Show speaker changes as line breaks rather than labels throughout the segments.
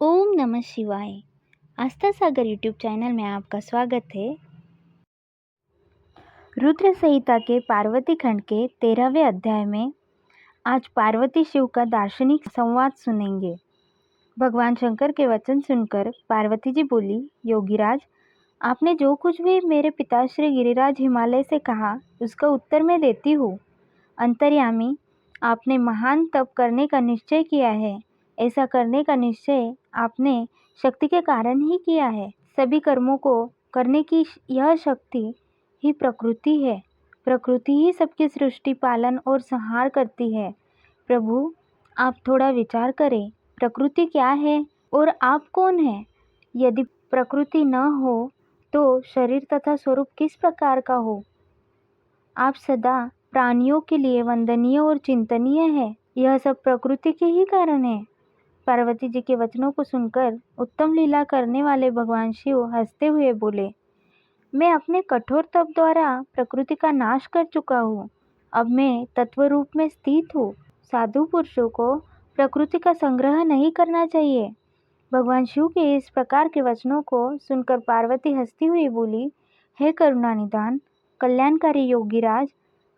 ओम नमः शिवाय। आस्था सागर YouTube channel में आपका स्वागत है। रुद्र संहिता के पार्वती खंड के 13वें अध्याय में आज पार्वती शिव का दार्शनिक संवाद सुनेंगे। भगवान शंकर के वचन सुनकर पार्वती जी बोली, योगीराज, आपने जो कुछ भी मेरे पिता श्री गिरिराज हिमालय से कहा उसका उत्तर मैं देती हूँ। अंतर्यामी, आपने महान तप करने का निश्चय किया है। ऐसा करने का निश्चय आपने शक्ति के कारण ही किया है। सभी कर्मों को करने की यह शक्ति ही प्रकृति है। प्रकृति ही सबकी सृष्टि, पालन और संहार करती है। प्रभु, आप थोड़ा विचार करें, प्रकृति क्या है और आप कौन हैं? यदि प्रकृति न हो तो शरीर तथा स्वरूप किस प्रकार का हो? आप सदा प्राणियों के लिए वंदनीय और चिंतनीय है। यह सब प्रकृति के ही कारण है। पार्वती जी के वचनों को सुनकर उत्तम लीला करने वाले भगवान शिव हंसते हुए बोले, मैं अपने कठोर तप द्वारा प्रकृति का नाश कर चुका हूँ। अब मैं तत्व रूप में स्थित हूँ। साधु पुरुषों को प्रकृति का संग्रह नहीं करना चाहिए। भगवान शिव के इस प्रकार के वचनों को सुनकर पार्वती हंसती हुई बोली, हे करुणा निधान, कल्याणकारी योगीराज,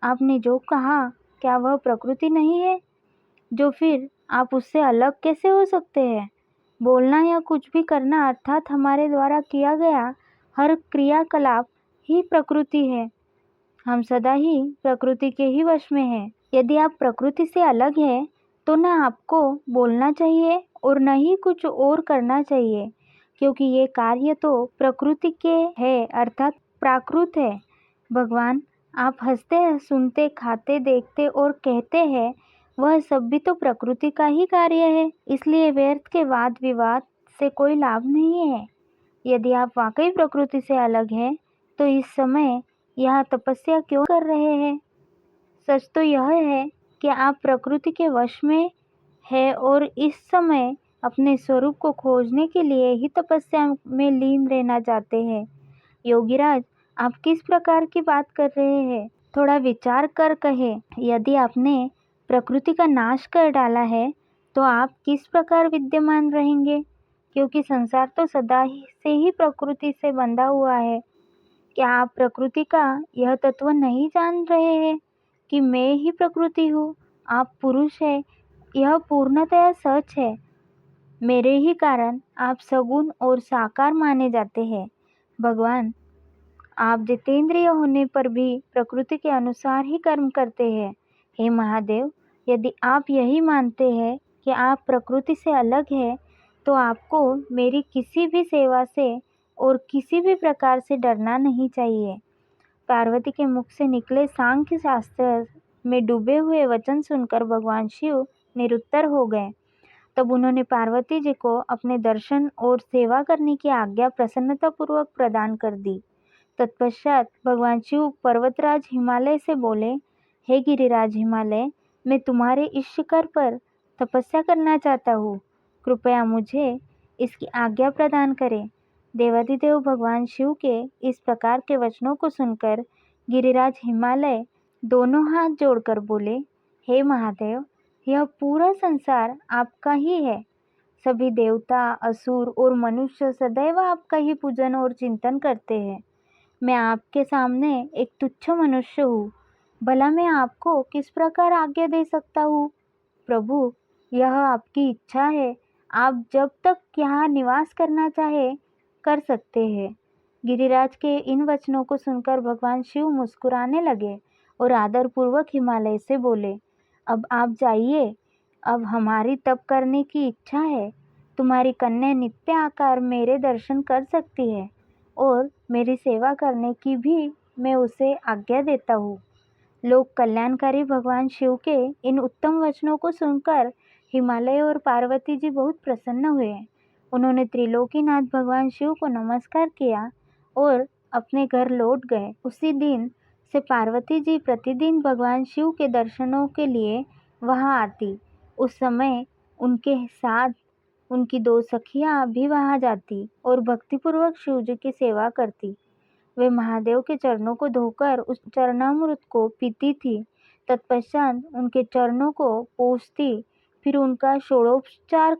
आपने जो कहा क्या वह प्रकृति नहीं है? जो फिर आप उससे अलग कैसे हो सकते हैं? बोलना या कुछ भी करना अर्थात हमारे द्वारा किया गया हर क्रियाकलाप ही प्रकृति है। हम सदा ही प्रकृति के ही वश में हैं। यदि आप प्रकृति से अलग हैं तो न आपको बोलना चाहिए और न ही कुछ और करना चाहिए, क्योंकि ये कार्य तो प्रकृति के है अर्थात प्राकृत है। भगवान, आप हंसते, सुनते, खाते, देखते और कहते हैं, वह सब भी तो प्रकृति का ही कार्य है। इसलिए व्यर्थ के वाद विवाद से कोई लाभ नहीं है। यदि आप वाकई प्रकृति से अलग हैं तो इस समय यह तपस्या क्यों कर रहे हैं? सच तो यह है कि आप प्रकृति के वश में है और इस समय अपने स्वरूप को खोजने के लिए ही तपस्या में लीन रहना चाहते हैं। योगीराज, आप किस प्रकार की बात कर रहे हैं? थोड़ा विचार कर कहें। यदि आपने प्रकृति का नाश कर डाला है तो आप किस प्रकार विद्यमान रहेंगे? क्योंकि संसार तो सदा से ही प्रकृति से बंधा हुआ है। क्या आप प्रकृति का यह तत्व नहीं जान रहे हैं कि मैं ही प्रकृति हूँ? आप पुरुष हैं, यह पूर्णतया सच है। मेरे ही कारण आप सगुण और साकार माने जाते हैं। भगवान, आप जितेंद्रिय होने पर भी प्रकृति के अनुसार ही कर्म करते हैं। हे महादेव, यदि आप यही मानते हैं कि आप प्रकृति से अलग हैं, तो आपको मेरी किसी भी सेवा से और किसी भी प्रकार से डरना नहीं चाहिए। पार्वती के मुख से निकले सांख्य शास्त्र में डूबे हुए वचन सुनकर भगवान शिव निरुत्तर हो गए। तब उन्होंने पार्वती जी को अपने दर्शन और सेवा करने की आज्ञा प्रसन्नतापूर्वक प्रदान कर दी। तत्पश्चात भगवान शिव पर्वतराज हिमालय से बोले, हे गिरिराज हिमालय, मैं तुम्हारे इस शिखर पर तपस्या करना चाहता हूँ। कृपया मुझे इसकी आज्ञा प्रदान करें। देवाधिदेव भगवान शिव के इस प्रकार के वचनों को सुनकर गिरिराज हिमालय दोनों हाथ जोड़कर बोले, हे महादेव, यह पूरा संसार आपका ही है। सभी देवता, असुर और मनुष्य सदैव आपका ही पूजन और चिंतन करते हैं। मैं आपके सामने एक तुच्छ मनुष्य हूँ। भला मैं आपको किस प्रकार आज्ञा दे सकता हूँ? प्रभु, यह आपकी इच्छा है। आप जब तक यहाँ निवास करना चाहे कर सकते हैं। गिरिराज के इन वचनों को सुनकर भगवान शिव मुस्कुराने लगे और आदरपूर्वक हिमालय से बोले, अब आप जाइए। अब हमारी तप करने की इच्छा है। तुम्हारी कन्या नित्य आकार मेरे दर्शन कर सकती है और मेरी सेवा करने की भी मैं उसे आज्ञा देता हूँ। लोक कल्याणकारी भगवान शिव के इन उत्तम वचनों को सुनकर हिमालय और पार्वती जी बहुत प्रसन्न हुए। उन्होंने त्रिलोकीनाथ भगवान शिव को नमस्कार किया और अपने घर लौट गए। उसी दिन से पार्वती जी प्रतिदिन भगवान शिव के दर्शनों के लिए वहां आती। उस समय उनके साथ उनकी दो सखियां भी वहां जाती और भक्तिपूर्वक शिव जी की सेवा करती। वे महादेव के चरणों को धोकर उस चरणामृत को पीती थी। तत्पश्चात उनके चरणों को पोंछती, फिर उनका षोडोपचार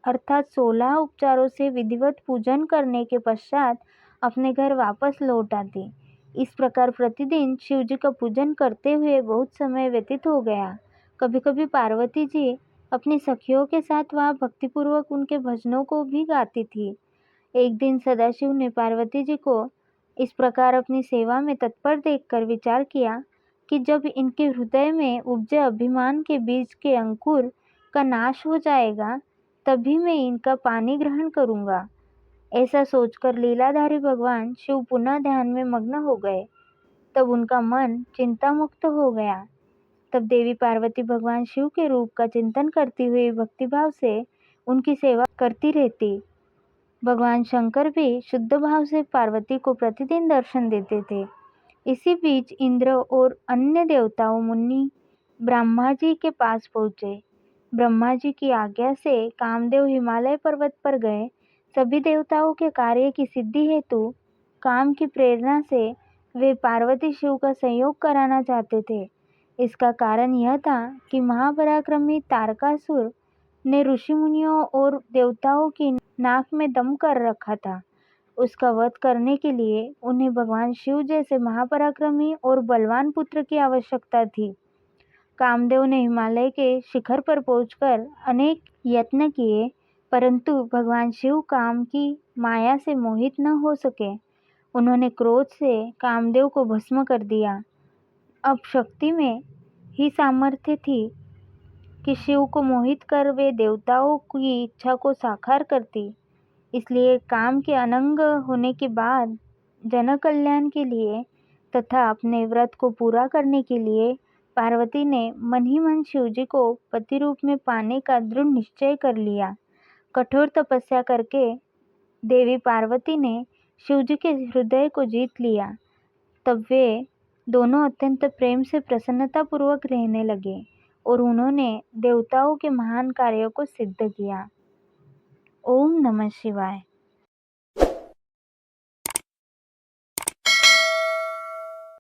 अर्थात 16 उपचारों से विधिवत पूजन करने के पश्चात अपने घर वापस लौट आती। इस प्रकार प्रतिदिन शिव जी का पूजन करते हुए बहुत समय व्यतीत हो गया। कभी कभी पार्वती जी अपनी सखियों के साथ वहाँ भक्तिपूर्वक उनके भजनों को भी गाती थी। एक दिन सदाशिव ने पार्वती जी को इस प्रकार अपनी सेवा में तत्पर देखकर विचार किया कि जब इनके हृदय में उपजे अभिमान के बीज के अंकुर का नाश हो जाएगा, तभी मैं इनका पानी ग्रहण करूंगा। ऐसा सोचकर लीलाधारी भगवान शिव पुनः ध्यान में मग्न हो गए। तब उनका मन चिंता मुक्त हो गया। तब देवी पार्वती भगवान शिव के रूप का चिंतन करती हुई भक्तिभाव से उनकी सेवा करती रहती। भगवान शंकर भी शुद्ध भाव से पार्वती को प्रतिदिन दर्शन देते थे। इसी बीच इंद्र और अन्य देवताओं मुनि ब्रह्मा जी के पास पहुंचे। ब्रह्मा जी की आज्ञा से कामदेव हिमालय पर्वत पर गए। सभी देवताओं के कार्य की सिद्धि हेतु काम की प्रेरणा से वे पार्वती शिव का संयोग कराना चाहते थे। इसका कारण यह था कि महापराक्रमी तारकासुर ने ऋषि मुनियों और देवताओं की नाक में दम कर रखा था। उसका वध करने के लिए उन्हें भगवान शिव जैसे महापराक्रमी और बलवान पुत्र की आवश्यकता थी। कामदेव ने हिमालय के शिखर पर पहुंचकर अनेक यत्न किए, परंतु भगवान शिव काम की माया से मोहित न हो सके। उन्होंने क्रोध से कामदेव को भस्म कर दिया। अब शक्ति में ही सामर्थ्य थी कि शिव को मोहित कर वे देवताओं की इच्छा को साकार करती। इसलिए काम के अनंग होने के बाद जन कल्याण के लिए तथा अपने व्रत को पूरा करने के लिए पार्वती ने मन ही मन शिव जी को पति रूप में पाने का दृढ़ निश्चय कर लिया। कठोर तपस्या करके देवी पार्वती ने शिव जी के हृदय को जीत लिया। तब वे दोनों अत्यंत प्रेम से प्रसन्नता पूर्वक रहने लगे और उन्होंने देवताओं के महान कार्यों को सिद्ध किया। ओम नमः शिवाय।